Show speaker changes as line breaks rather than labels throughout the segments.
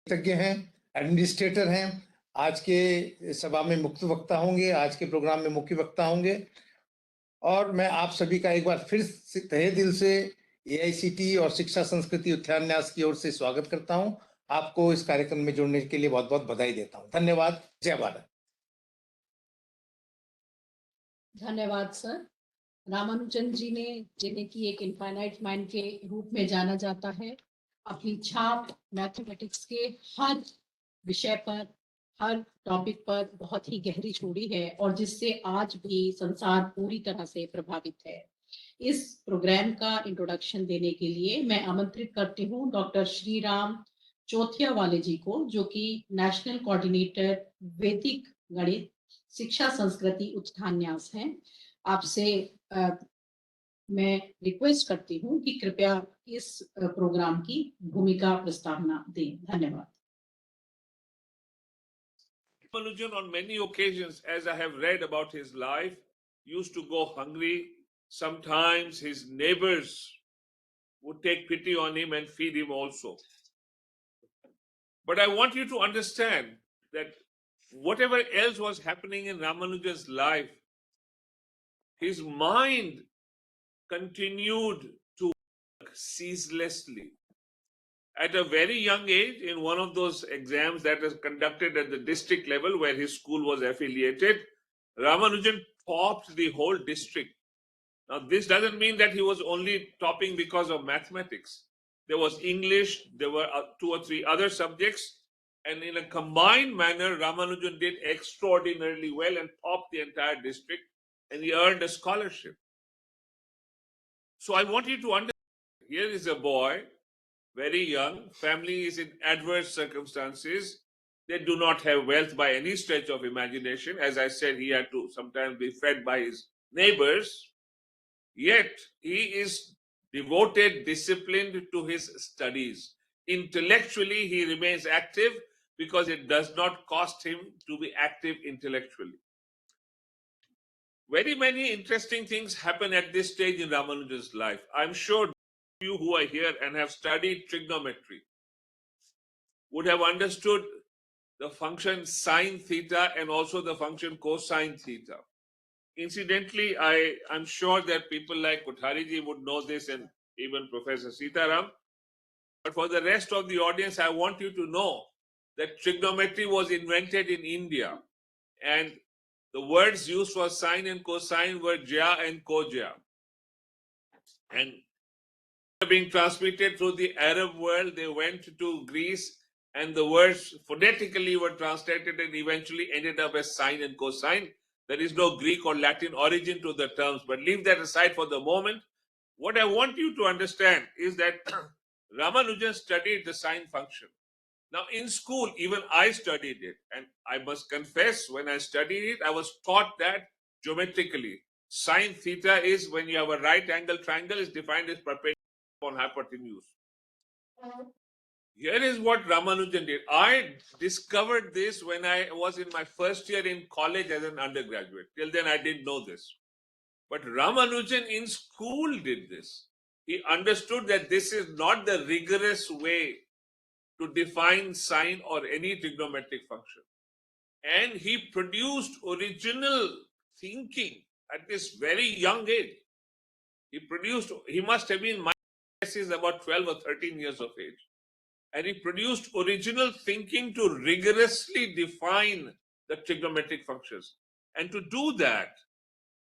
विशेषज्ञ हैं, एडमिनिस्ट्रेटर हैं, आज के सभा में मुख्य वक्ता होंगे, आज के प्रोग्राम में मुख्य वक्ता होंगे। और मैं आप सभी का एक बार फिर से तहे दिल से AICTE और शिक्षा संस्कृति उत्थान्यास की ओर से स्वागत करता हूं। आपको इस कार्यक्रम में जुड़ने के लिए बहुत बहुत बधाई देता हूं। धन्यवाद। जय भारत।
धन्यवाद सर। रामानुजन जी ने, जिन्हें की एक इनफाइनाइट माइंड के रूप में जाना जाता है, अपनी छाप मैथमेटिक्स के हर विषय पर, हर टॉपिक पर बहुत ही गहरी छोड़ी है और जिससे आज भी संसार पूरी तरह से प्रभावित है। इस प्रोग्राम का इंट्रोडक्शन देने के लिए मैं आमंत्रित करती हूँ डॉक्टर श्रीराम चौथिया वाले जी को, जो कि नेशनल कोऑर्डिनेटर वैदिक गणित शिक्षा संस्कृति उत्थान्यास हैं। आपसे मैं रिक्वेस्ट करती हूँ कि कृपया इस प्रोग्राम की भूमिका प्रस्तावना दें। धन्यवाद।
Ramanujan, on many occasions, as I have read about his life, used to go hungry. Sometimes his neighbors would take pity on him and feed him also. But I want you to understand that whatever else was happening in Ramanujan's life, his mind continued to work ceaselessly. At a very young age, in one of those exams that is conducted at the district level where his school was affiliated, Ramanujan topped the whole district. Now, this doesn't mean that he was only topping because of mathematics. There was English, there were 2 or 3 other subjects, and in a combined manner, Ramanujan did extraordinarily well and topped the entire district, and he earned a scholarship. So I want you to understand, here is a boy, very young, family is in adverse circumstances. They do not have wealth by any stretch of imagination. As I said, he had to sometimes be fed by his neighbors. Yet he is devoted, disciplined to his studies. Intellectually, he remains active because it does not cost him to be active intellectually. Very many interesting things happen at this stage in Ramanujan's life. I'm sure you who are here and have studied trigonometry would have understood the function sine theta and also the function cosine theta. Incidentally, I'm sure that people like Kothariji would know this, and even Professor Sitaram. But for the rest of the audience, I want you to know that trigonometry was invented in India, and the words used for sine and cosine were jya and koja. And being transmitted through the Arab world, they went to Greece, and the words phonetically were translated and eventually ended up as sine and cosine. There is no Greek or Latin origin to the terms, but leave that aside for the moment. What I want you to understand is that Ramanujan studied the sine function. Now, in school, even I studied it, and I must confess, when I studied it, I was taught that geometrically. Sine theta is when you have a right angle triangle is defined as perpendicular on hypotenuse. Here is what Ramanujan did. I discovered this when I was in my first year in college as an undergraduate. Till then, I didn't know this. But Ramanujan in school did this. He understood that this is not the rigorous way to define sine or any trigonometric function. And he produced original thinking at this very young age. He must have been, my guess is about 12 or 13 years of age. And he produced original thinking to rigorously define the trigonometric functions. And to do that,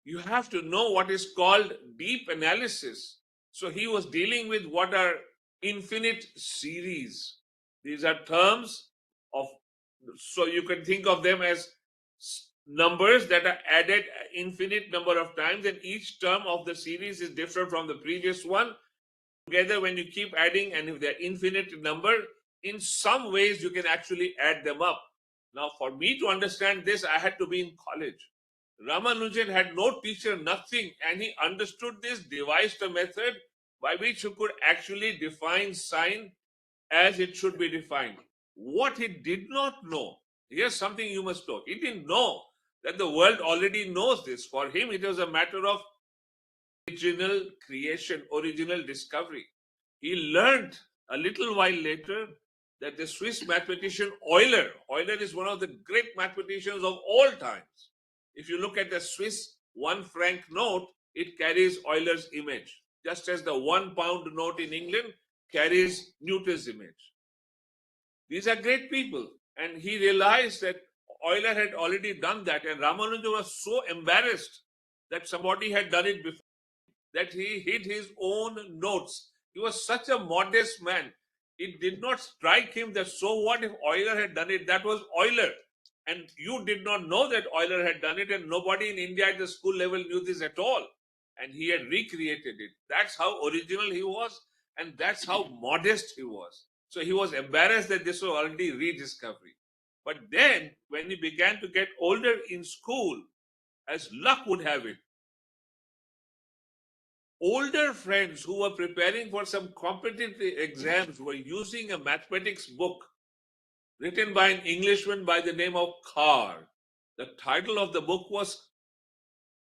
you have to know what is called deep analysis. So he was dealing with what are infinite series. These are terms of, so you can think of them as numbers that are added infinite number of times, and each term of the series is different from the previous one. Together, when you keep adding, and if they're infinite number, in some ways you can actually add them up. Now, for me to understand this, I had to be in college. Ramanujan had no teacher, nothing, and he understood this, devised a method by which you could actually define sine as it should be defined. What he did not know, here's something you must know. He didn't know that the world already knows this. For him, it was a matter of original creation, original discovery. He learned a little while later that the Swiss mathematician Euler is one of the great mathematicians of all times. If you look at the Swiss 1 franc note, it carries Euler's image, just as the 1 pound note in England carries Newton's image. These are great people. And he realized that Euler had already done that, and Ramanujan was so embarrassed that somebody had done it before that he hid his own notes. He was such a modest man. It did not strike him that so what if Euler had done it? That was Euler. And you did not know that Euler had done it, and nobody in India at the school level knew this at all. And he had recreated it. That's how original he was, and that's how modest he was. So he was embarrassed that this was already rediscovery. But then, when he began to get older in school, as luck would have it, older friends who were preparing for some competitive exams were using a mathematics book written by an Englishman by the name of Carr. The title of the book was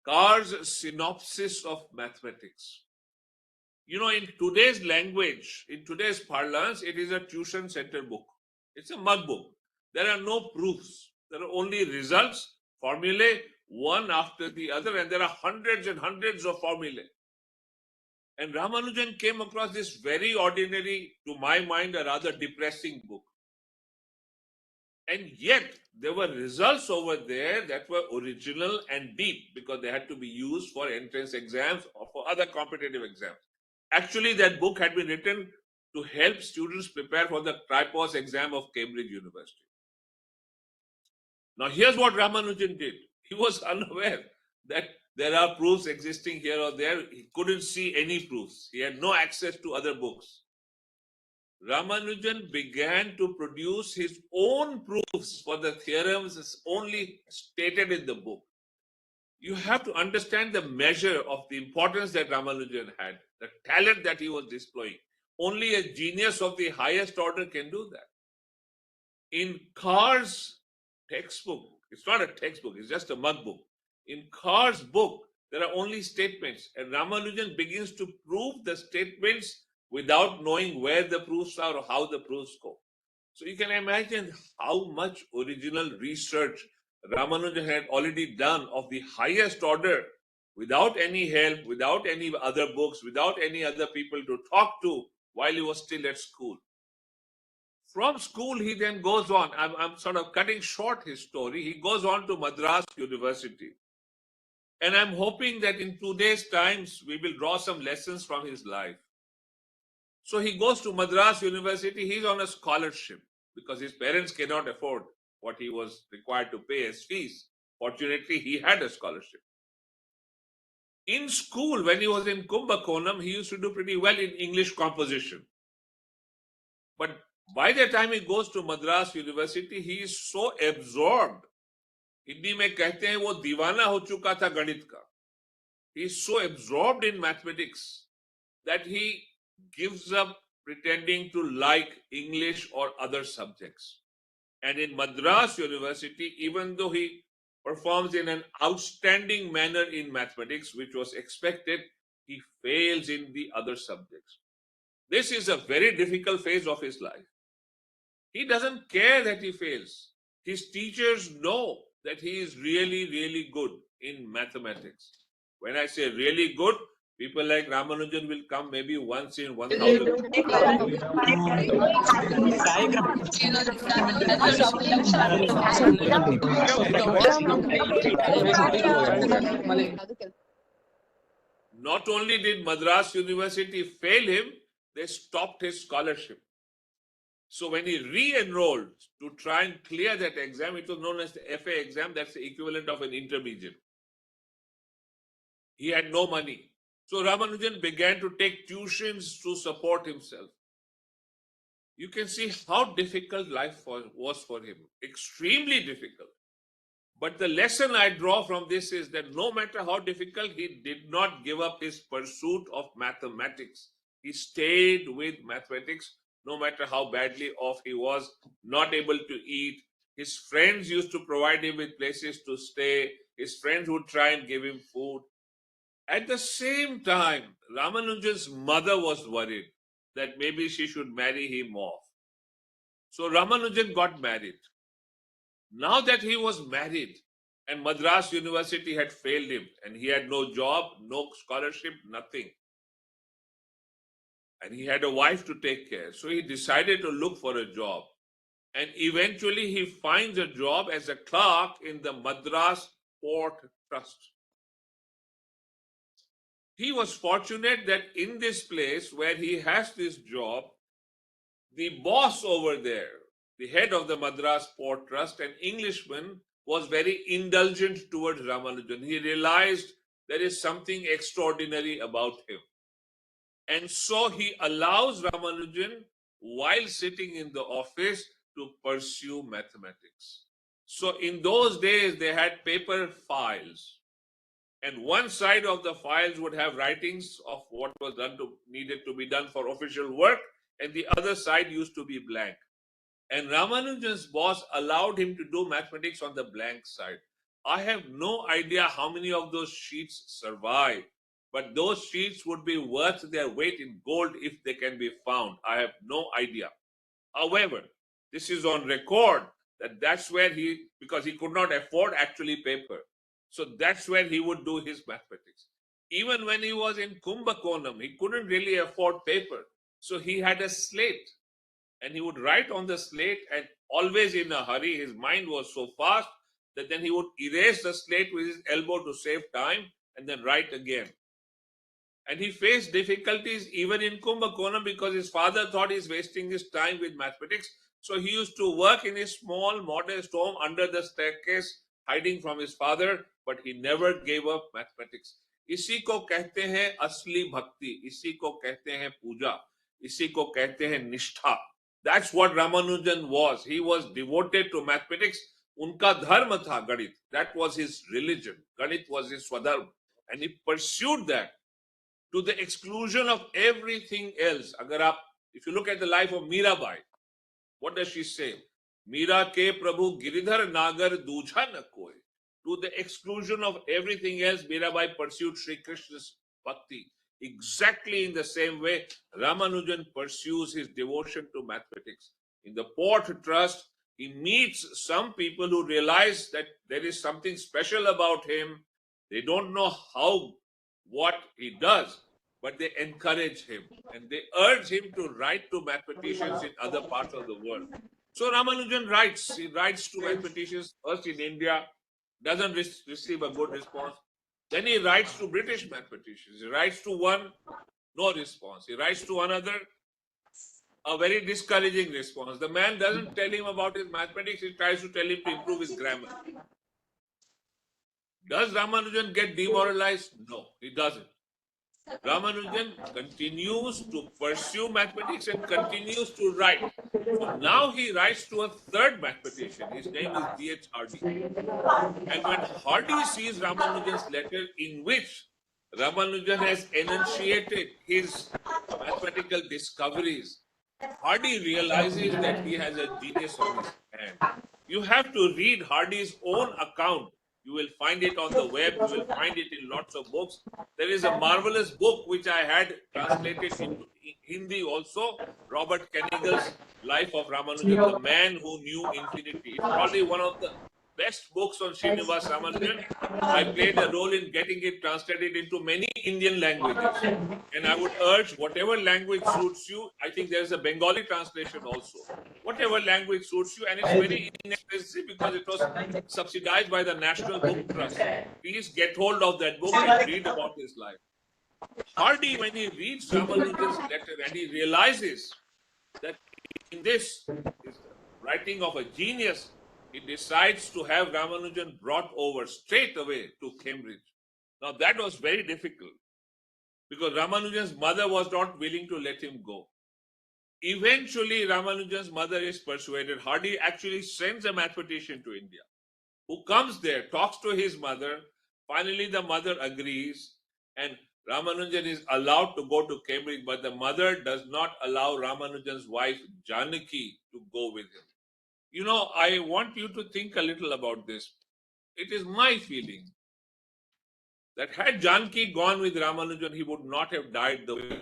Carr's Synopsis of Mathematics. You know, in today's language, in today's parlance, it is a tuition center book. It's a mug book. There are no proofs. There are only results, formulae, one after the other, and there are hundreds and hundreds of formulae. And Ramanujan came across this very ordinary, to my mind, a rather depressing book. And yet, there were results over there that were original and deep because they had to be used for entrance exams or for other competitive exams. Actually, that book had been written to help students prepare for the Tripos exam of Cambridge University. Now, here's what Ramanujan did. He was unaware that there are proofs existing here or there. He couldn't see any proofs. He had no access to other books. Ramanujan began to produce his own proofs for the theorems as only stated in the book. You have to understand the measure of the importance that Ramanujan had, the talent that he was displaying. Only a genius of the highest order can do that. In Carr's textbook, it's not a textbook, it's just a mug book. In Carr's book, there are only statements, and Ramanujan begins to prove the statements without knowing where the proofs are or how the proofs go. So you can imagine how much original research Ramanujan had already done of the highest order without any help, without any other books, without any other people to talk to while he was still at school. From school, he then goes on. I'm sort of cutting short his story. He goes on to Madras University. And I'm hoping that in today's times, we will draw some lessons from his life. So he goes to Madras University. He's on a scholarship because his parents cannot afford what he was required to pay as fees. Fortunately, he had a scholarship. In school, when he was in Kumbakonam, he used to do pretty well in English composition. But by the time he goes to Madras University, he is so absorbed. Hindi में कहते हैं वो दीवाना हो चुका था गणित का. He is so absorbed in mathematics that he gives up pretending to like English or other subjects. And in Madras University, even though he performs in an outstanding manner in mathematics, which was expected, he fails in the other subjects. This is a very difficult phase of his life. He doesn't care that he fails. His teachers know that he is really, really good in mathematics. When I say really good, people like Ramanujan will come maybe once in 1,000. Not only did Madras University fail him, they stopped his scholarship. So when he re-enrolled to try and clear that exam, it was known as the FA exam. That's the equivalent of an intermediate. He had no money. So Ramanujan began to take tuitions to support himself. You can see how difficult life was for him. Extremely difficult. But the lesson I draw from this is that no matter how difficult, he did not give up his pursuit of mathematics. He stayed with mathematics no matter how badly off he was, not able to eat. His friends used to provide him with places to stay. His friends would try and give him food. At the same time, Ramanujan's mother was worried that maybe she should marry him off. So Ramanujan got married. Now that he was married and Madras University had failed him and he had no job, no scholarship, nothing, and he had a wife to take care, so he decided to look for a job. And eventually he finds a job as a clerk in the Madras Port Trust. He was fortunate that in this place where he has this job, the boss over there, the head of the Madras Port Trust, an Englishman, was very indulgent towards Ramanujan. He realized there is something extraordinary about him. And so he allows Ramanujan, while sitting in the office, to pursue mathematics. So in those days, they had paper files. And one side of the files would have writings of what was needed to be done for official work, and the other side used to be blank. And Ramanujan's boss allowed him to do mathematics on the blank side. I have no idea how many of those sheets survive, but those sheets would be worth their weight in gold if they can be found. I have no idea. However, this is on record that that's where because he could not afford actually paper. So that's where he would do his mathematics. Even when he was in Kumbakonam, he couldn't really afford paper. So he had a slate and he would write on the slate, and always in a hurry. His mind was so fast that then he would erase the slate with his elbow to save time and then write again. And he faced difficulties even in Kumbakonam because his father thought he's wasting his time with mathematics. So he used to work in his small, modest home under the staircase, hiding from his father, but he never gave up mathematics. इसी को कहते हैं असली भक्ति, इसी को कहते हैं पूजा, इसी को कहते हैं निष्ठा. That's what Ramanujan was. He was devoted to mathematics. Unka dharma tha ganit. That was his religion. Ganit was his swadharma. And he pursued that to the exclusion of everything else. If you look at the life of Mirabai, what does she say? Mira ke Prabhu Giridhar Nagar Dujha na koi. To the exclusion of everything else, Mirabai pursued Sri Krishna's bhakti. Exactly in the same way, Ramanujan pursues his devotion to mathematics. In the Port Trust, he meets some people who realize that there is something special about him. They don't know what he does, but they encourage him and they urge him to write to mathematicians in other parts of the world. So Ramanujan writes. He writes to mathematicians first in India, doesn't receive a good response. Then he writes to British mathematicians. He writes to one, no response. He writes to another, a very discouraging response. The man doesn't tell him about his mathematics. He tries to tell him to improve his grammar. Does Ramanujan get demoralized? No, he doesn't. Ramanujan continues to pursue mathematics and continues to write. So now he writes to a third mathematician. His name is D.H. Hardy. And when Hardy sees Ramanujan's letter in which Ramanujan has enunciated his mathematical discoveries, Hardy realizes that he has a genius on his hand. You have to read Hardy's own account. You will find it on the web. You will find it in lots of books. There is a marvelous book which I had translated into Hindi also, Robert Kennigal's Life of Ramanujan, The Man Who Knew Infinity. It's probably one of the best books on Srinivasa Ramanujan. I played a role in getting it translated into many Indian languages. And I would urge whatever language suits you. I think there's a Bengali translation also. Whatever language suits you, and it's very inexpensive because it was subsidized by the National Book Trust. Please get hold of that book and read about his life. Hardy, when he reads Ramanujan's letter and he realizes that in this is the writing of a genius, he decides to have Ramanujan brought over straight away to Cambridge. Now that was very difficult because Ramanujan's mother was not willing to let him go. Eventually, Ramanujan's mother is persuaded. Hardy actually sends a mathematician to India who comes there, talks to his mother. Finally, the mother agrees and Ramanujan is allowed to go to Cambridge, but the mother does not allow Ramanujan's wife, Janaki, to go with him. You know, I want you to think a little about this. It is my feeling that had Janaki gone with Ramanujan, he would not have died the way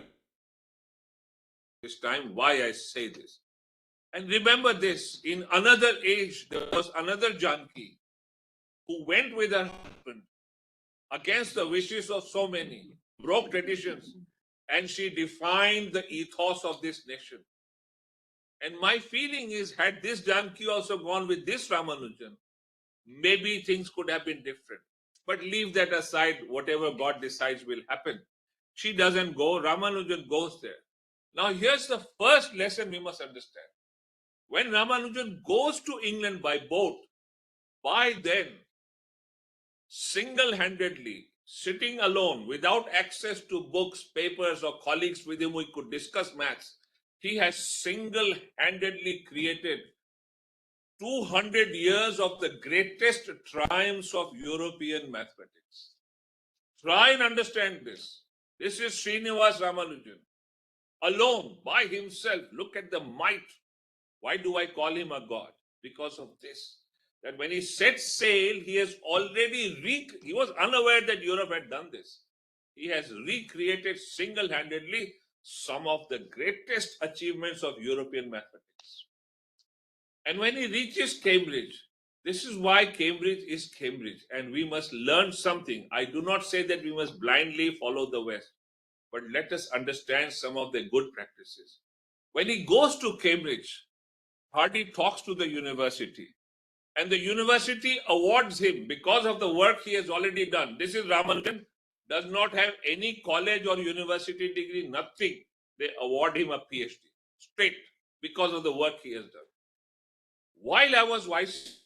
this time. Why I say this? And remember this, in another age, there was another Janki who went with her husband against the wishes of so many, broke traditions, and she defined the ethos of this nation. And my feeling is, had this Janki also gone with this Ramanujan, maybe things could have been different. But leave that aside, whatever God decides will happen. She doesn't go, Ramanujan goes there. Now, here's the first lesson we must understand. When Ramanujan goes to England by boat, by then, single-handedly, sitting alone, without access to books, papers, or colleagues with whom we could discuss maths, he has single-handedly created 200 years of the greatest triumphs of European mathematics. Try and understand this. This is Srinivasa Ramanujan, alone, by himself. Look at the might. Why do I call him a god? Because of this. That when he set sail, he has already he was unaware that Europe had done this. He has recreated single-handedly some of the greatest achievements of European mathematics. And when he reaches Cambridge, this is why Cambridge is Cambridge, and we must learn something. I do not say that we must blindly follow the West, but let us understand some of the good practices. When he goes to Cambridge, Hardy talks to the university, and the university awards him because of the work he has already done. This is Ramanujan, does not have any college or university degree, nothing. They award him a PhD straight because of the work he has done. While I was vice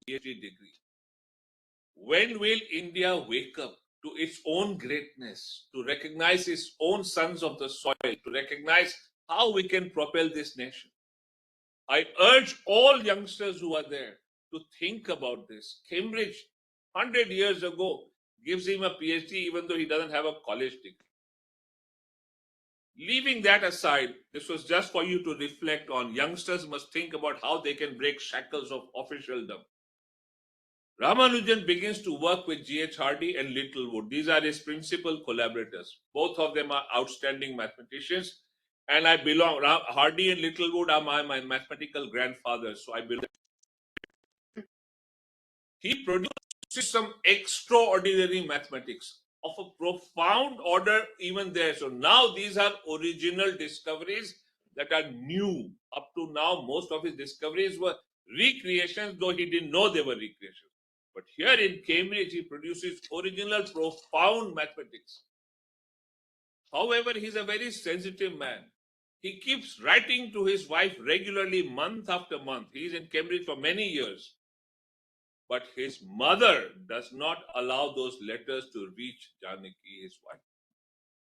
PhD degree, when will India wake up to its own greatness, to recognize its own sons of the soil, to recognize how we can propel this nation? I urge all youngsters who are there to think about this. Cambridge, 100 years ago, gives him a PhD even though he doesn't have a college degree. Leaving that aside, this was just for you to reflect on. Youngsters must think about how they can break shackles of officialdom. Ramanujan begins to work with G.H. Hardy and Littlewood. These are his principal collaborators. Both of them are outstanding mathematicians. And I belong, Hardy and Littlewood are my mathematical grandfathers. So I belong. He produces some extraordinary mathematics of a profound order even there. So now these are original discoveries that are new. Up to now, most of his discoveries were recreations, though he didn't know they were recreations. But here in Cambridge, he produces original, profound mathematics. However, he's a very sensitive man. He keeps writing to his wife regularly, month after month. He's in Cambridge for many years. But his mother does not allow those letters to reach Janaki, his wife.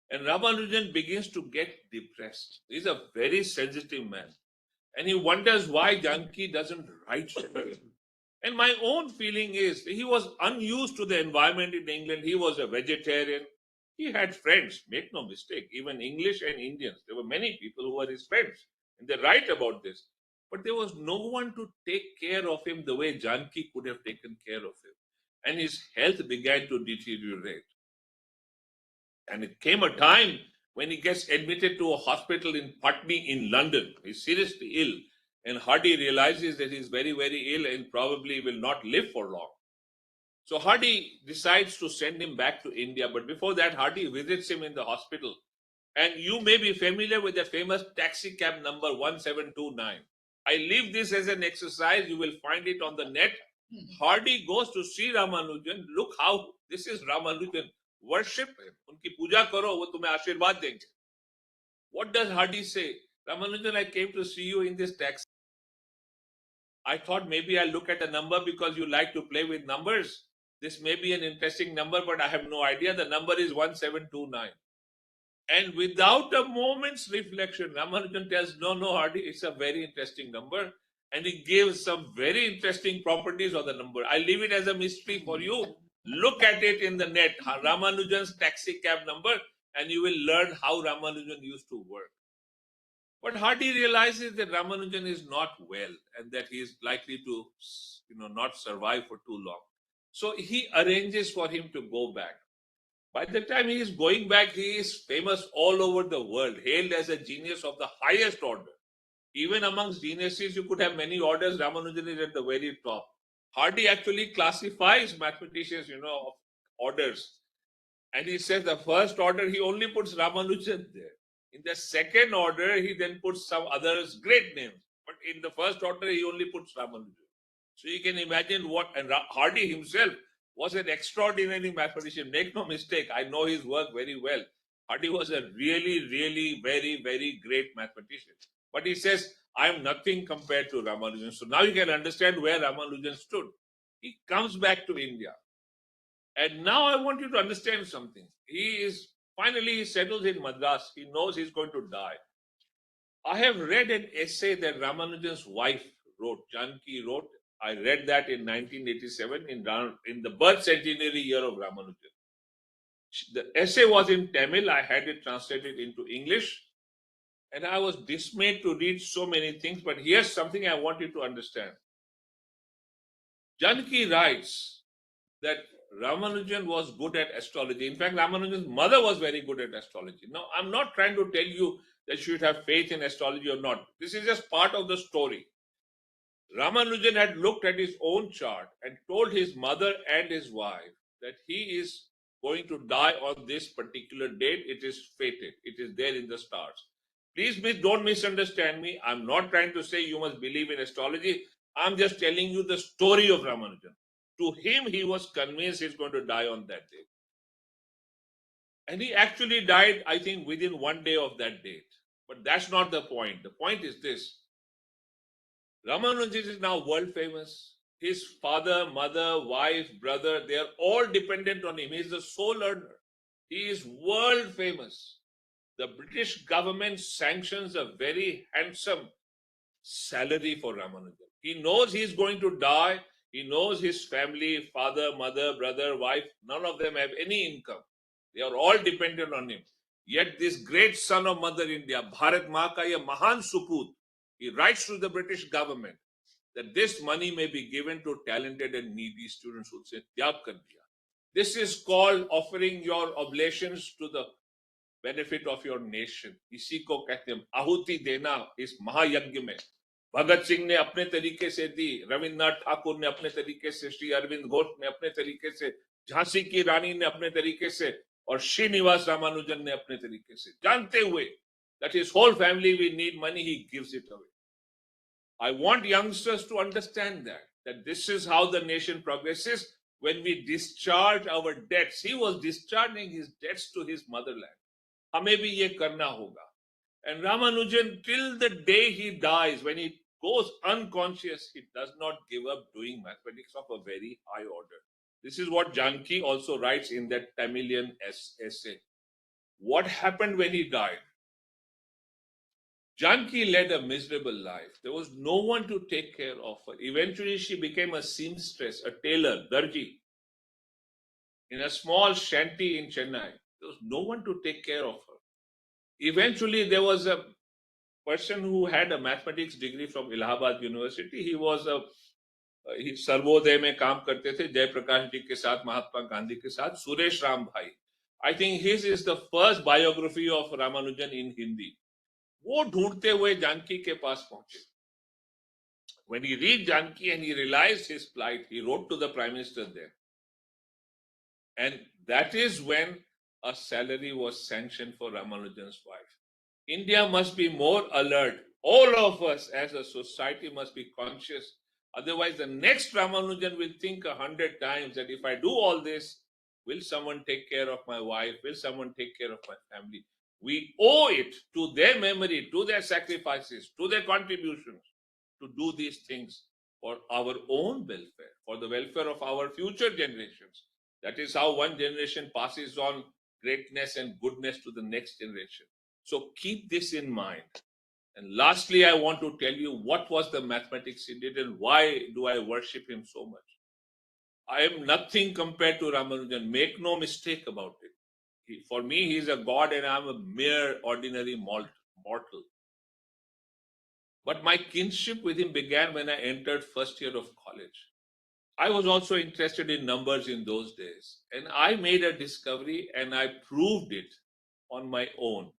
And Ramanujan begins to get depressed. He's a very sensitive man. And he wonders why Janaki doesn't write to him. And my own feeling is he was unused to the environment in England. He was a vegetarian. He had friends, make no mistake, even English and Indians. There were many people who were his friends. And they write about this. But there was no one to take care of him the way Janaki could have taken care of him. And his health began to deteriorate. And it came a time when he gets admitted to a hospital in Putney in London. He's seriously ill. And Hardy realizes that he's very, very ill and probably will not live for long. So Hardy decides to send him back to India. But before that, Hardy visits him in the hospital. And you may be familiar with the famous taxi cab number 1729. I leave this as an exercise. You will find it on the net. Hardy goes to see Ramanujan. Look how this is Ramanujan. Worship him. Unki puja karo, wo tumhe aashirwad denge. What does Hardy say? Ramanujan, I came to see you in this taxi. I thought maybe I'll look at a number because you like to play with numbers. This may be an interesting number, but I have no idea. The number is 1729. And without a moment's reflection, Ramanujan tells, no, Hardy, it's a very interesting number. And he gives some very interesting properties of the number. I leave it as a mystery for you. Look at it in the net, Ramanujan's taxi cab number, and you will learn how Ramanujan used to work. But Hardy realizes that Ramanujan is not well and that he is likely to, not survive for too long. So he arranges for him to go back. By the time he is going back, he is famous all over the world, hailed as a genius of the highest order. Even amongst geniuses, you could have many orders. Ramanujan is at the very top. Hardy actually classifies mathematicians, of orders. And he says the first order, he only puts Ramanujan there. In the second order, he then puts some others, great names. But in the first order, he only puts Ramanujan. So you can imagine and Hardy himself was an extraordinary mathematician. Make no mistake, I know his work very well. Hardy was a really, really very, very great mathematician. But he says, I am nothing compared to Ramanujan. So now you can understand where Ramanujan stood. He comes back to India. And now I want you to understand something. He settles in Madras. He knows he's going to die. I have read an essay that Ramanujan's wife wrote, Janki wrote. I read that in 1987 in the birth centenary year of Ramanujan. The essay was in Tamil. I had it translated into English. And I was dismayed to read so many things. But here's something I want you to understand. Janki writes that Ramanujan was good at astrology. In fact, Ramanujan's mother was very good at astrology. Now, I'm not trying to tell you that you should have faith in astrology or not. This is just part of the story. Ramanujan had looked at his own chart and told his mother and his wife that he is going to die on this particular date. It is fated. It is there in the stars. Please don't misunderstand me. I'm not trying to say you must believe in astrology. I'm just telling you the story of Ramanujan. To him, he was convinced he's going to die on that day. And he actually died, I think, within one day of that date. But that's not the point. The point is this. Ramanujan is now world famous. His father, mother, wife, brother, they are all dependent on him. He is the sole earner. He is world famous. The British government sanctions a very handsome salary for Ramanujan. He knows he is going to die. He knows his family, father, mother, brother, wife, none of them have any income. They are all dependent on him. Yet this great son of Mother India, Bharat Maa ka ye mahan suput, he writes to the British government that this money may be given to talented and needy students who say, Tyag kar diya. This is called offering your oblations to the benefit of your nation. इसी को कहते हैं आहुति देना इस महायज्ञ में. भगत सिंह ने अपने तरीके से दी, रविन्द्रनाथ ठाकुर ने अपने तरीके से, श्री अरविंद घोष ने अपने तरीके से, झांसी की रानी ने अपने तरीके से, और श्रीनिवास रामानुजन ने अपने तरीके से, जानते हुए that his whole family will need money, he gives it away. I want youngsters to understand that this is how the nation progresses when we discharge our debts. He was discharging his debts to his motherland. हमें भी ये करना होगा. And Ramanujan, till the day he dies, when he goes unconscious, he does not give up doing mathematics of a very high order. This is what Janki also writes in that Tamilian essay. What happened when he died? Janki led a miserable life. There was no one to take care of her. Eventually, she became a seamstress, a tailor, darji, in a small shanty in Chennai. There was no one to take care of her. Eventually, there was a person who had a mathematics degree from Allahabad University. He was Sarvodaya में काम करते थे जयप्रकाश जी के साथ, महात्मा गांधी के साथ, सुरेश राम भाई. I think his is the first biography of Ramanujan in Hindi. वो ढूंढते हुए जानकी के पास पहुंचे. When he reached Janki and he realized his plight, he wrote to the Prime Minister there. And that is when a salary was sanctioned for Ramanujan's wife. India must be more alert. All of us as a society must be conscious. Otherwise, the next Ramanujan will think 100 times that if I do all this, will someone take care of my wife? Will someone take care of my family? We owe it to their memory, to their sacrifices, to their contributions to do these things for our own welfare, for the welfare of our future generations. That is how one generation passes on greatness and goodness to the next generation. So keep this in mind. And lastly, I want to tell you what was the mathematics he did and why do I worship him so much. I am nothing compared to Ramanujan. Make no mistake about it. For me, he is a god and I am a mere ordinary mortal. But my kinship with him began when I entered first year of college. I was also interested in numbers in those days, and I made a discovery and I proved it on my own.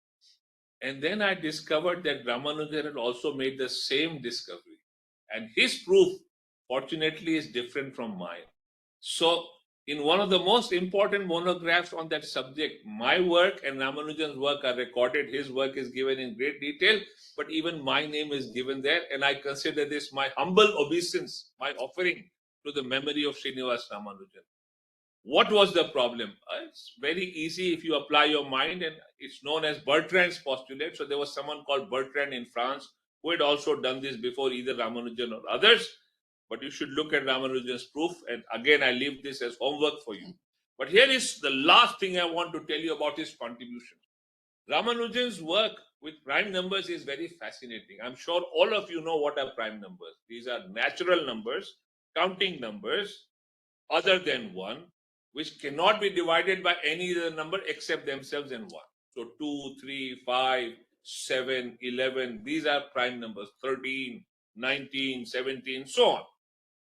And then I discovered that Ramanujan had also made the same discovery, and his proof, fortunately, is different from mine. So, in one of the most important monographs on that subject, my work and Ramanujan's work are recorded. His work is given in great detail, but even my name is given there, and I consider this my humble obeisance, my offering to the memory of Srinivasa Ramanujan. What was the problem? It's very easy if you apply your mind, and it's known as Bertrand's postulate. So there was someone called Bertrand in France who had also done this before either Ramanujan or others. But you should look at Ramanujan's proof. And again, I leave this as homework for you. But here is the last thing I want to tell you about his contribution. Ramanujan's work with prime numbers is very fascinating. I'm sure all of you know what are prime numbers. These are natural numbers, counting numbers other than 1, which cannot be divided by any other number except themselves and 1. So 2, 3, 5, 7, 11, these are prime numbers, 13, 19, 17, so on.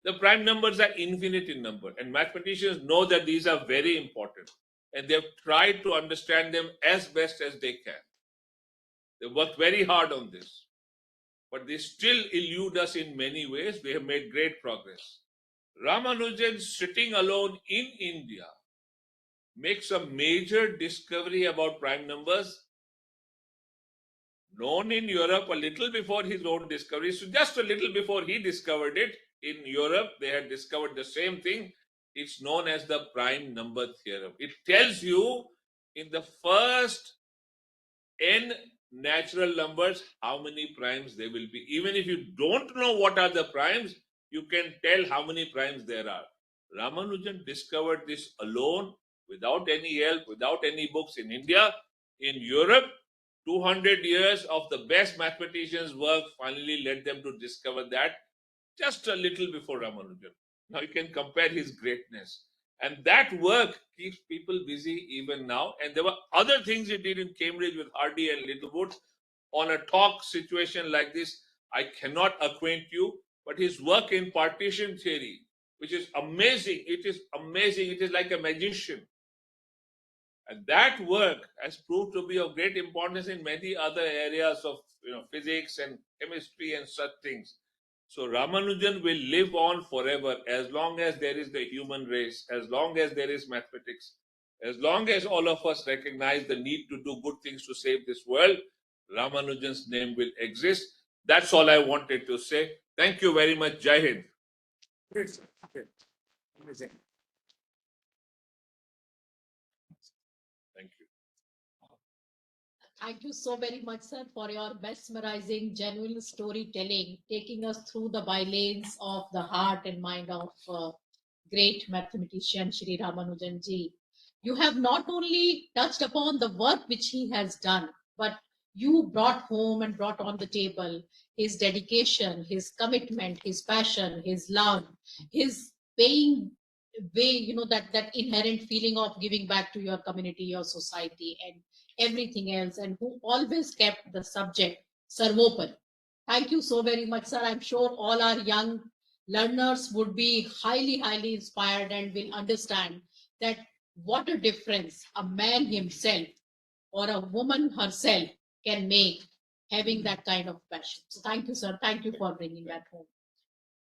The prime numbers are infinite in number, and mathematicians know that these are very important, and they've tried to understand them as best as they can. They worked very hard on this, but they still elude us in many ways. We have made great progress. Ramanujan, sitting alone in India, makes a major discovery about prime numbers, known in Europe a little before his own discovery. So just a little before he discovered it, in Europe, they had discovered the same thing. It's known as the prime number theorem. It tells you in the first n natural numbers how many primes there will be. Even if you don't know what are the primes, you can tell how many primes there are. Ramanujan discovered this alone, without any help, without any books in India. In Europe, 200 years of the best mathematicians' work finally led them to discover that just a little before Ramanujan. Now you can compare his greatness. And that work keeps people busy even now. And there were other things he did in Cambridge with Hardy and Littlewood. On a talk situation like this, I cannot acquaint you, but his work in partition theory, which is amazing. It is amazing. It is like a magician. And that work has proved to be of great importance in many other areas of physics and chemistry and such things. So Ramanujan will live on forever as long as there is the human race, as long as there is mathematics, as long as all of us recognize the need to do good things to save this world. Ramanujan's name will exist. That's all I wanted to say. Thank you very much. Jai Hind. Thank you.
Thank you so very much, sir, for your mesmerizing, genuine storytelling, taking us through the bylanes of the heart and mind of great mathematician Shri Ramanujan ji. You have not only touched upon the work which he has done, but you brought home and brought on the table his dedication, his commitment, his passion, his love, his paying way, that inherent feeling of giving back to your community, your society, and everything else, and who always kept the subject servopan. Thank you so very much, sir. I'm sure all our young learners would be highly, highly inspired and will understand that what a difference a man himself or a woman herself can make having that kind of passion. So thank you, sir. Thank you for bringing that home.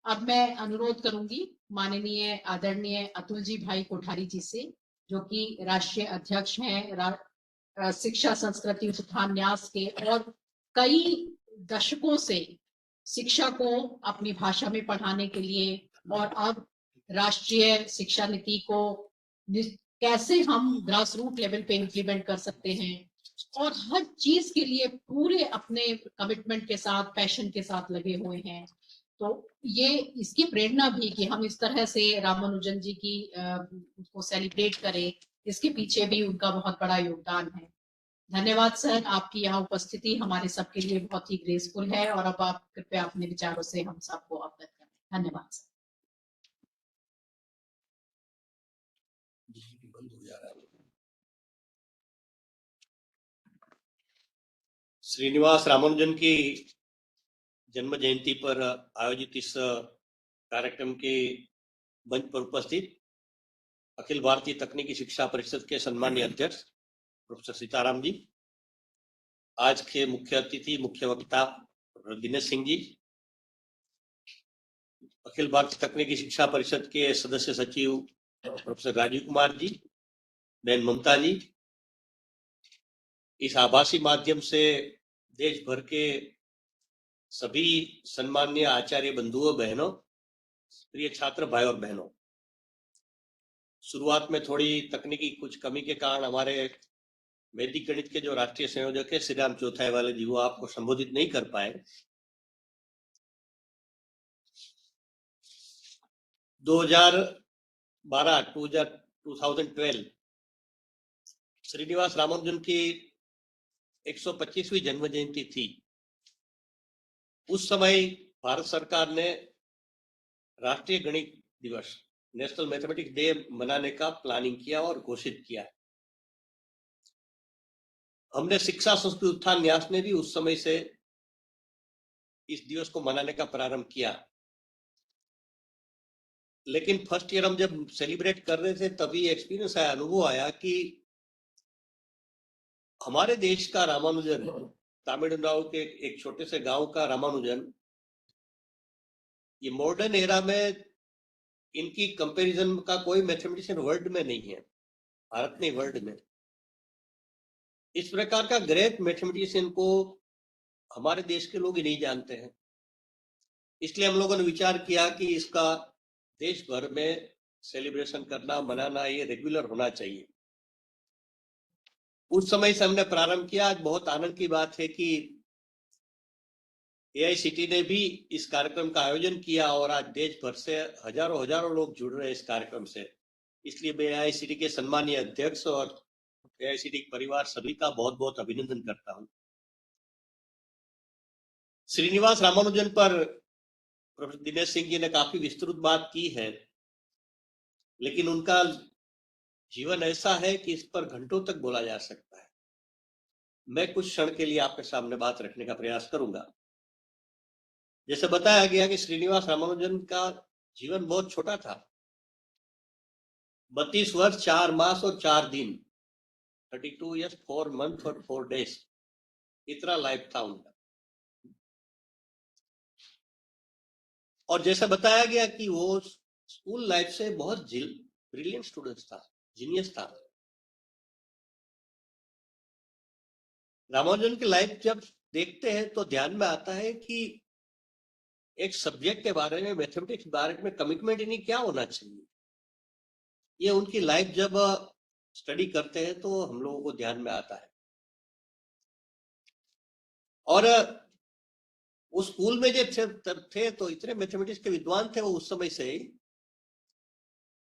अब मैं अनुरोध करूंगी माननीय आदरणीय अतुल जी भाई कोठारी जी से, जो कि राष्ट्रीय अध्यक्ष हैं शिक्षा संस्कृति उत्थान न्यास के, और कई दशकों से शिक्षा को अपनी भाषा में पढ़ाने के लिए, और अब राष्ट्रीय शिक्षा नीति को कैसे हम ग्रास रूट लेवल पे इम्प्लीमेंट कर सकते हैं, और हर चीज के लिए पूरे अपने कमिटमेंट के साथ, पैशन के साथ लगे हुए हैं। तो ये इसकी प्रेरणा भी कि हम इस तरह से रामानुजन जी की उसको सेलिब्रेट करें, इसके पीछे भी उनका बहुत बड़ा योगदान है। धन्यवाद सर, आपकी यहाँ उपस्थिति हमारे सबके लिए बहुत ही ग्रेसफुल है, और अब आप कृपया अपने विचारों से हम सबको अवगत करें। धन्यवाद सर।
श्रीनिवास रामानुजन की जन्म जयंती पर आयोजित इस कार्यक्रम के मंच पर उपस्थित अखिल भारतीय तकनीकी शिक्षा परिषद के सम्मानीय अध्यक्ष प्रोफेसर सीताराम जी, आज के मुख्य अतिथि मुख्य वक्ता दिनेश सिंह जी, अखिल भारतीय तकनीकी शिक्षा परिषद के सदस्य सचिव प्रोफेसर राजीव कुमार जी, बहन ममता जी, इस आभासी माध्यम से देश भर के सभी सम्मानीय आचार्य बंधुओं बहनों, प्रिय छात्र भाई और बहनों, शुरुआत में थोड़ी तकनीकी कुछ कमी के कारण हमारे वैदिक गणित के जो राष्ट्रीय संयोजक है श्री राम चौथाई वाले जी, वो आपको संबोधित नहीं कर पाए। 2012 श्रीनिवास रामानुजन की 125वीं जन्म जयंती थी। उस समय भारत सरकार ने राष्ट्रीय गणित दिवस, नेशनल मैथमेटिक्स डे मनाने का प्लानिंग किया और घोषित किया। हमने शिक्षा संस्कृति उत्थान न्यास ने भी उस समय से इस दिवस को मनाने का प्रारंभ किया, लेकिन फर्स्ट ईयर हम जब सेलिब्रेट कर रहे थे तभी एक्सपीरियंस आया, अनुभव आया कि हमारे देश का रामानुजन, तमिलनाडु के एक छोटे से गांव का रामानुजन, ये मॉडर्न एरा में इनकी कंपैरिजन का कोई मैथमेटिशियन वर्ल्ड में नहीं है, भारत नहीं वर्ल्ड में। इस प्रकार का ग्रेट मैथमेटिशियन को हमारे देश के लोग ही नहीं जानते हैं। इसलिए हम लोगों ने विचार किया कि इसका देश भर में सेलिब्रेशन करना, मनाना, ये रेगुलर होना चाहिए। उस समय से हमने प्रारंभ किया। आज बहुत आनंद की बात है कि AICTE ने भी इस कार्यक्रम का आयोजन किया और आज देश भर से हजारों लोग जुड़ रहे हैं इस कार्यक्रम से। इसलिए मैं AICTE के सम्मानीय अध्यक्ष और AICTE परिवार सभी का बहुत बहुत अभिनंदन करता हूं। श्रीनिवास रामानुजन पर प्रोफेसर दिनेश सिंह जी ने काफी विस्तृत बात की है, लेकिन उनका जीवन ऐसा है कि इस पर घंटों तक बोला जा सकता है। मैं कुछ क्षण के लिए आपके सामने बात रखने का प्रयास करूंगा। जैसे बताया गया कि श्रीनिवास रामानुजन का जीवन बहुत छोटा था, 32 वर्ष 4 मास और 4 दिन, 32 years 4 months और 4 days, इतना लाइफ था उनका। और जैसा बताया गया कि वो स्कूल लाइफ से बहुत ब्रिलियंट स्टूडेंट था, जीनियस था। रामानुजन की लाइफ जब देखते हैं तो ध्यान में आता है कि एक सब्जेक्ट के बारे में, मैथमेटिक्स के बारे में कमिटमेंट इन्हें क्या होना चाहिए, ये उनकी लाइफ जब स्टडी करते हैं तो हम लोगों को ध्यान में आता है। और वो स्कूल में जब थे तो इतने मैथमेटिक्स के विद्वान थे वो उस समय से ही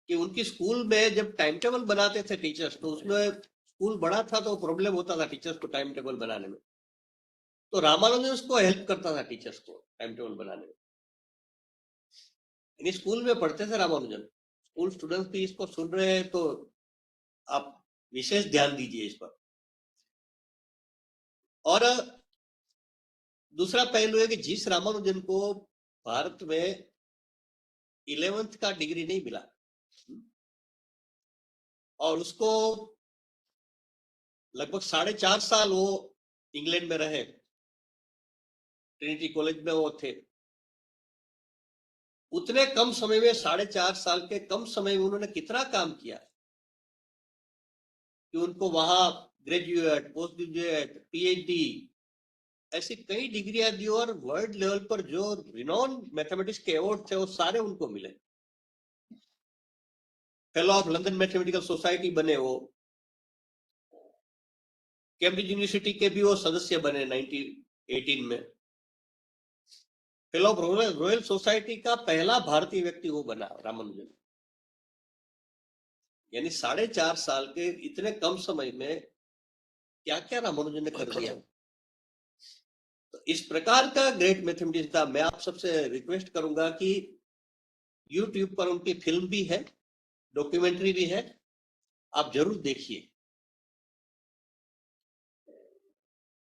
कि उनकी स्कूल में जब टाइम टेबल बनाते थे टीचर्स, तो उसमें स्कूल बड़ा था तो प्रॉब्लम होता था टीचर्स को टाइम टेबल बनाने में, तो रामानुजन उसको हेल्प करता था टीचर्स को टाइम टेबल बनाने में। यानी स्कूल में पढ़ते थे रामानुजन, स्कूल स्टूडेंट्स भी इसको सुन रहे हैं तो आप विशेष ध्यान दीजिए इस पर। और दूसरा पहलू है कि जिस रामानुजन को भारत में 11th का डिग्री नहीं मिला और उसको लगभग 4.5 साल वो इंग्लैंड में रहे, ट्रिनिटी कॉलेज में वो थे, उतने कम समय में 4.5 साल के कम समय में उन्होंने कितना काम किया कि उनको वहां ग्रेजुएट, पोस्ट ग्रेजुएट, PhD ऐसी कई डिग्रियां दी और वर्ल्ड लेवल पर जो रिनॉन मैथमेटिक्स के अवार्ड थे वो सारे उनको मिले। Fellow of London mathematical society बने वो, कैम्ब्रिज यूनिवर्सिटी के भी वो सदस्य बने 1918 में। फेलो ऑफ रॉयल सोसाइटी का पहला भारतीय व्यक्ति वो बना रामानुजन। यानी 4.5 साल के इतने कम समय में क्या क्या रामानुजन ने कर दिया। तो इस प्रकार का ग्रेट मैथमेटिक्स था। मैं आप सबसे रिक्वेस्ट करूंगा कि YouTube पर उनकी फिल्म भी है, डॉक्यूमेंट्री भी है, आप जरूर देखिए।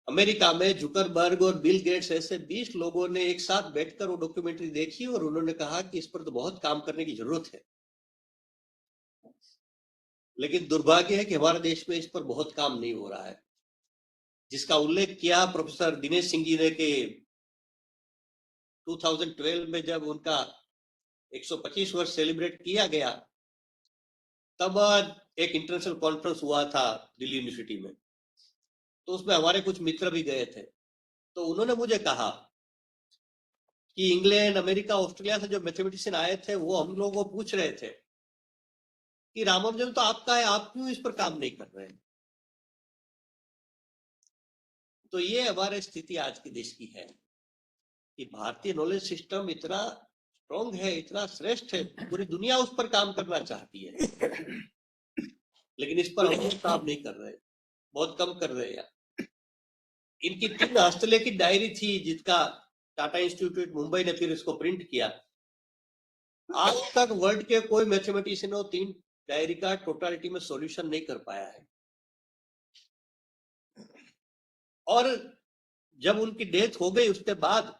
अमेरिका में जुकरबर्ग और बिल गेट्स ऐसे 20 लोगों ने एक साथ बैठकर वो डॉक्यूमेंट्री देखी और उन्होंने कहा कि इस पर तो बहुत काम करने की जरूरत है। लेकिन दुर्भाग्य है कि हमारे देश में इस पर बहुत काम नहीं हो रहा है, जिसका उल्लेख किया प्रोफेसर दिनेश सिंह जी ने कि 2012 में जब उनका 125 वर्ष सेलिब्रेट किया गया, तब एक इंटरनेशनल कॉन्फ्रेंस हुआ था दिल्ली यूनिवर्सिटी में, तो उसमें हमारे कुछ मित्र भी गए थे। तो उन्होंने मुझे कहा कि इंग्लैंड, अमेरिका, ऑस्ट्रेलिया से जो मैथमेटिशियन आए थे वो हम लोगों को पूछ रहे थे कि रामानुजन तो आपका है, आप क्यों इस पर काम नहीं कर रहे हैं। तो ये हमारी स्थिति आज के देश की है कि भारतीय नॉलेज सिस्टम इतना स्ट्रॉन्ग है, इतना श्रेष्ठ है, पूरी दुनिया उस पर काम करना चाहती है, लेकिन इस पर हम लोग काम नहीं कर रहे, बहुत कम कर रहे हैं। इनकी 3 हस्तलेखित की डायरी थी, जिसका टाटा इंस्टीट्यूट मुंबई ने फिर इसको प्रिंट किया। आज तक वर्ल्ड के कोई मैथमेटिशियन 3 डायरी का टोटलिटी में सॉल्यूशन नहीं कर पाया है। और जब उनकी डेथ हो गई उसके बाद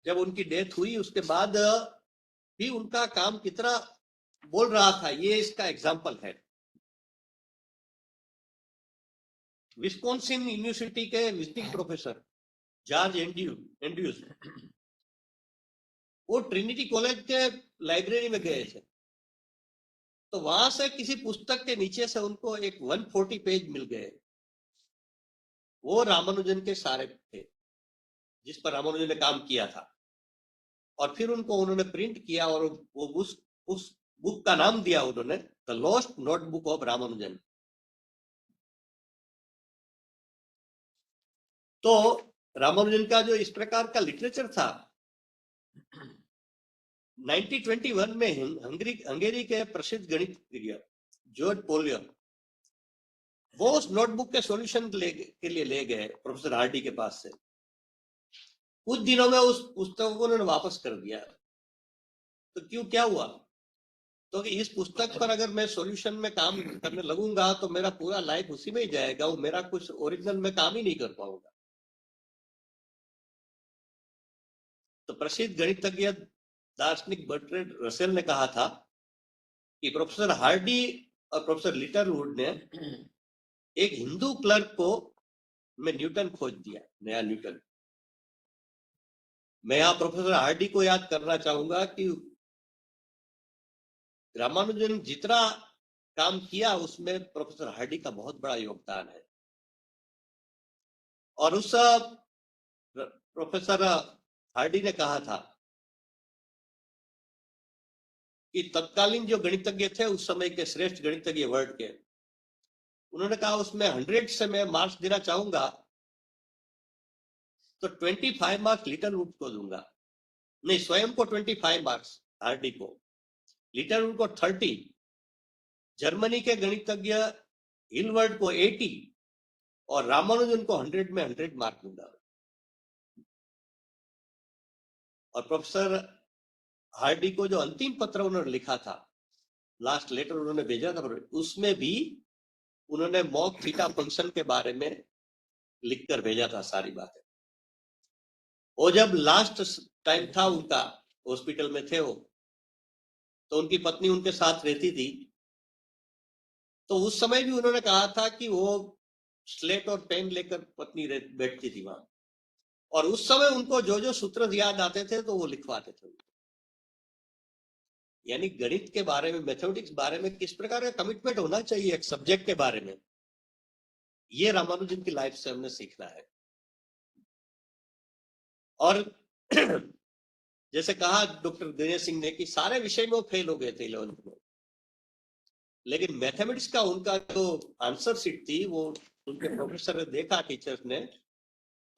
उसके बाद भी उनका काम कितना बोल रहा था, ये इसका एग्जाम्पल है। विस्कॉन्सिन यूनिवर्सिटी के विजिटिंग प्रोफेसर जॉर्ज एंड्रूज, वो ट्रिनिटी कॉलेज के लाइब्रेरी में गए थे, तो वहां से किसी पुस्तक के नीचे से उनको एक 140 पेज मिल गए। वो रामानुजन के सारे थे जिस पर रामानुजन ने काम किया था, और फिर उनको उन्होंने प्रिंट किया और वो उस बुक का नाम दिया उन्होंने the lost notebook of Ramanujan. तो रामानुजन का जो इस प्रकार का लिटरेचर था, 1921 में हंगेरी के प्रसिद्ध गणितज्ञ जॉर्ज पोलियर वो उस नोटबुक के सॉल्यूशन के लिए ले गए प्रोफेसर हार्डी के पास से। कुछ दिनों में उस पुस्तक को उन्होंने वापस कर दिया। तो क्या हुआ? तो कि इस पुस्तक पर अगर मैं सॉल्यूशन में काम करने लगूंगा तो मेरा पूरा लाइफ उसी में ही जाएगा, वो मेरा कुछ ओरिजिनल में काम ही नहीं कर पाऊंगा। तो प्रसिद्ध गणितज्ञ दार्शनिक बर्ट्रैंड रसेल ने कहा था कि प्रोफेसर हार्डी और प्रोफेसर लिटलवुड ने एक हिंदू क्लर्क को में न्यूटन खोज दिया, नया न्यूटन। मैं यहाँ प्रोफेसर हार्डी को याद करना चाहूंगा कि रामानुजन जितना काम किया उसमें प्रोफेसर हार्डी का बहुत बड़ा योगदान है। और उस प्रोफेसर हार्डी ने कहा था कि तत्कालीन जो गणितज्ञ थे उस समय के श्रेष्ठ गणितज्ञ वर्ल्ड के, उन्होंने कहा उसमें 100 से मैं मार्क्स देना चाहूंगा तो 25 मार्क्स लिटलवुड को दूंगा, नहीं स्वयं को 25 मार्क्स हार्डी को, लिटलवुड को 30, जर्मनी के गणितज्ञ हिलवर्ड को 80 और रामानुजन को 100 में 100 मार्क दूंगा। और प्रोफेसर हार्डी को जो अंतिम पत्र उन्होंने लिखा था, लास्ट लेटर उन्होंने भेजा था, उसमें भी उन्होंने मॉक थीटा फंक्शन के बारे में लिखकर भेजा था सारी बातें। वो जब लास्ट टाइम था उनका, हॉस्पिटल में थे वो, तो उनकी पत्नी उनके साथ रहती थी। तो उस समय भी उन्होंने कहा था कि वो स्लेट और पेन लेकर पत्नी बैठती थी वहां, और उस समय उनको जो जो सूत्र याद आते थे तो वो लिखवाते थे। यानी गणित के बारे में, मैथमेटिक्स बारे में किस प्रकार का कमिटमेंट होना चाहिए एक सब्जेक्ट के बारे में, ये रामानुजन की लाइफ से हमने सीखना है। और जैसे कहा डॉक्टर दिनेश सिंह ने कि सारे विषय में वो फेल हो गए थे 11th में, लेकिन मैथमेटिक्स का उनका जो आंसर शीट थी वो उनके प्रोफेसर ने देखा, टीचर्स ने,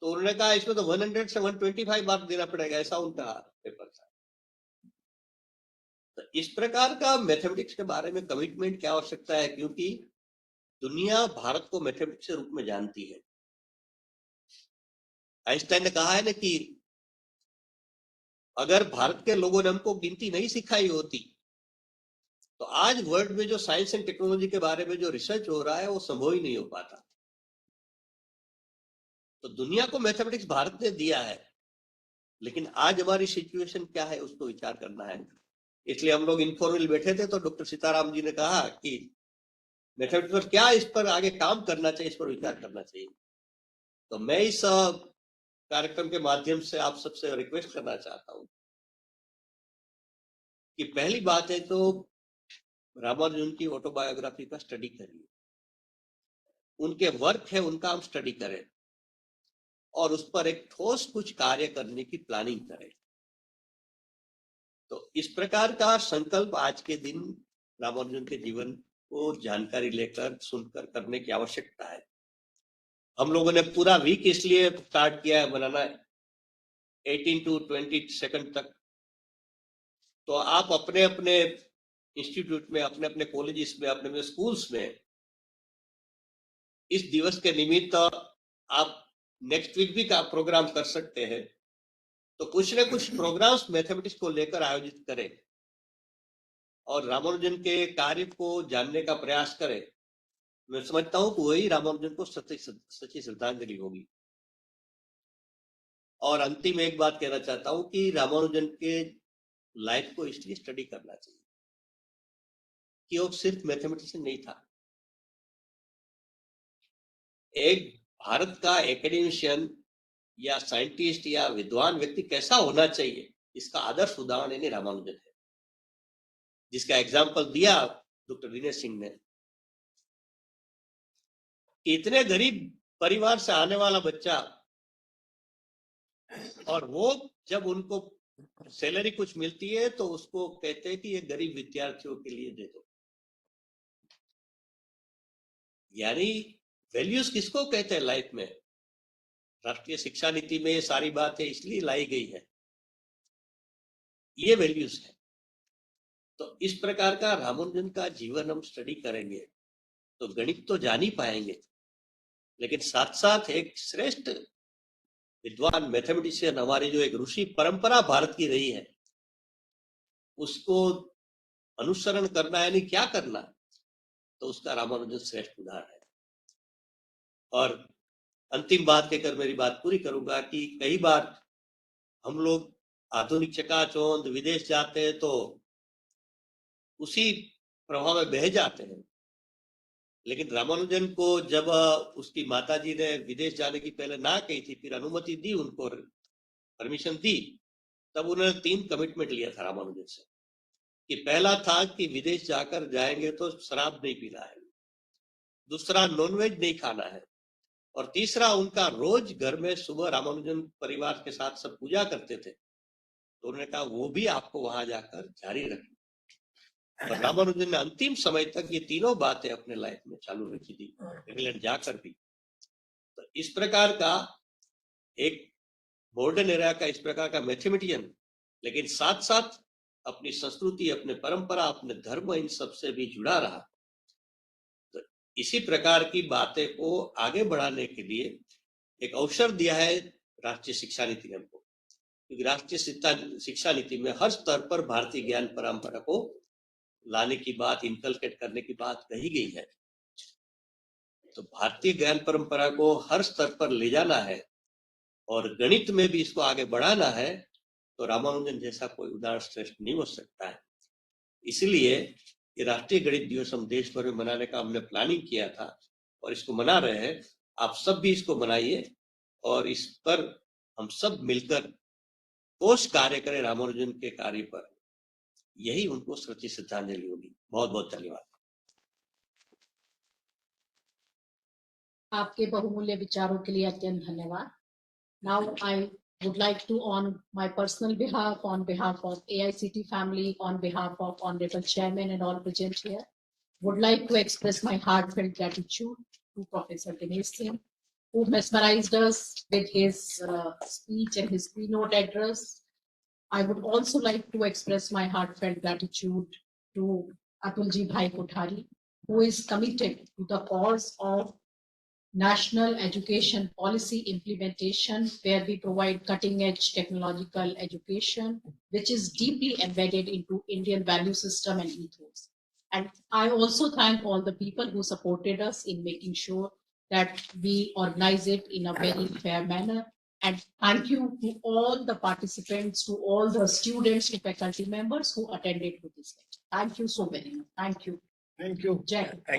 तो उन्होंने कहा इसमें तो 100 से 125 मार्क देना पड़ेगा, ऐसा उनका पेपर था। तो इस प्रकार का मैथमेटिक्स के बारे में कमिटमेंट की आवश्यकता है, क्योंकि दुनिया भारत को मैथमेटिक्स के रूप में जानती है। आइंस्टाइन ने कहा है ना कि अगर भारत के लोगों ने हमको गिनती नहीं सिखाई होती तो आज वर्ल्ड में जो साइंस एंड टेक्नोलॉजी के बारे में जो रिसर्च हो रहा है वो संभव ही नहीं हो पाता। तो दुनिया को मैथमेटिक्स भारत ने दिया है, लेकिन आज हमारी सिचुएशन क्या है उसको विचार करना है। इसलिए हम लोग इनफॉर्मल बैठे थे तो डॉक्टर सीताराम जी ने कहा कि मैथमेटिक्स पर क्या, इस पर आगे काम करना चाहिए, इस पर विचार करना चाहिए। तो मैं इस कार्यक्रम के माध्यम से आप सबसे रिक्वेस्ट करना चाहता हूं कि पहली बात है तो रामानुजन की ऑटोबायोग्राफी का स्टडी करिए, उनके वर्क है उनका हम स्टडी करें और उस पर एक ठोस कुछ कार्य करने की प्लानिंग करें। तो इस प्रकार का संकल्प आज के दिन रामानुजन के जीवन को जानकारी लेकर सुनकर करने की आवश्यकता है। हम लोगों ने पूरा वीक इसलिए स्टार्ट किया है बनाना 18 to 20 सेकंड तक। तो आप अपने अपने इंस्टीट्यूट में, अपने अपने कॉलेजेस में, अपने अपने स्कूल्स में इस दिवस के निमित्त आप नेक्स्ट वीक भी का प्रोग्राम कर सकते हैं। तो कुछ न कुछ प्रोग्राम्स मैथमेटिक्स को लेकर आयोजित करें और रामानुजन के कार्य को जानने का प्रयास करें। मैं समझता हूं कि वही रामानुजन को सच्ची श्रद्धांजलि होगी। और अंतिम एक बात कहना चाहता हूं कि रामानुजन के लाइफ को इसलिए स्टडी करना चाहिए कि वो सिर्फ मैथमेटिशियन नहीं था, एक भारत का एकेडमिशियन या साइंटिस्ट या विद्वान व्यक्ति कैसा होना चाहिए इसका आदर्श उदाहरण यानी रामानुजन है, जिसका एग्जाम्पल दिया डॉक्टर दिनेश सिंह ने। इतने गरीब परिवार से आने वाला बच्चा, और वो जब उनको सैलरी कुछ मिलती है तो उसको कहते हैं कि ये गरीब विद्यार्थियों के लिए दे दो। यानी वैल्यूज किसको कहते हैं लाइफ में? राष्ट्रीय शिक्षा नीति में ये सारी बातें इसलिए लाई गई है, ये वैल्यूज है। तो इस प्रकार का रामानुजन का जीवन हम स्टडी करेंगे तो गणित तो जान ही पाएंगे, लेकिन साथ साथ एक श्रेष्ठ विद्वान मैथमेटिशियन, हमारी जो एक ऋषि परंपरा भारत की रही है, उसको अनुसरण करना यानी क्या करना, तो उसका रामानुजन श्रेष्ठ उदाहरण है। और अंतिम बात कहकर मेरी बात पूरी करूंगा कि कई बार हम लोग आधुनिक चकाचौंध विदेश जाते हैं तो उसी प्रभाव में बह जाते हैं, लेकिन रामानुजन को जब उसकी माताजी ने विदेश जाने की पहले ना कही थी, फिर अनुमति दी, उनको परमिशन दी, तब उन्होंने 3 कमिटमेंट लिया था रामानुजन से। कि पहला था कि विदेश जाकर जाएंगे तो शराब नहीं पीना है, दूसरा नॉनवेज नहीं खाना है, और तीसरा उनका रोज घर में सुबह रामानुजन परिवार के साथ सब पूजा करते थे, तो उन्होंने कहा वो भी आपको वहां जाकर जारी रखना। और रामानुजन ने अंतिम समय तक ये तीनों बातें अपने लाइफ में चालू रखी थी, इंग्लैंड जाकर भी। तो इस प्रकार का एक मॉडर्न एरा का इस प्रकार का मैथमेटिशियन, लेकिन साथ साथ अपनी संस्कृति, अपने परंपरा, अपने धर्म, इन सब से भी जुड़ा रहा। तो इसी प्रकार की बातें को आगे बढ़ाने के लिए एक अवसर दिया है राष्ट्रीय शिक्षा नीति ने हमको, क्योंकि राष्ट्रीय शिक्षा नीति में हर स्तर पर भारतीय ज्ञान परंपरा को लाने की बात, इनकलकेट करने की बात कही गई है। तो भारतीय ज्ञान परंपरा को हर स्तर पर ले जाना है और गणित में भी इसको आगे बढ़ाना है, तो रामानुजन जैसा कोई उदाहरण श्रेष्ठ नहीं हो सकता है। इसलिए ये राष्ट्रीय गणित दिवस हम देश भर में मनाने का हमने प्लानिंग किया था और इसको मना रहे हैं। आप सब भी इसको मनाइए और इस पर हम सब मिलकर ठोस कार्य करें रामानुजन के कार्य पर, यही उनको सच्ची श्रद्धांजलि होगी। बहुत बहुत धन्यवाद।
आपके बहुमूल्य विचारों के लिए अत्यंत धन्यवाद। Now I would like to, on my personal behalf, on behalf of AICTE family, on behalf of Honorable Chairman and all present here, would like to express my heartfelt gratitude to Professor Dinesh Singh, who mesmerized us with his speech and his keynote address. I would also like to express my heartfelt gratitude to Atulji Bhai Kothari, who is committed to the cause of national education policy implementation, where we provide cutting-edge technological education, which is deeply embedded into Indian value system and ethos. And I also thank all the people who supported us in making sure that we organize it in a very fair manner. And thank you to all the participants, to all the students, to faculty members who attended to this lecture. Thank you so very much. Thank you.
Thank you.
Jai Hind.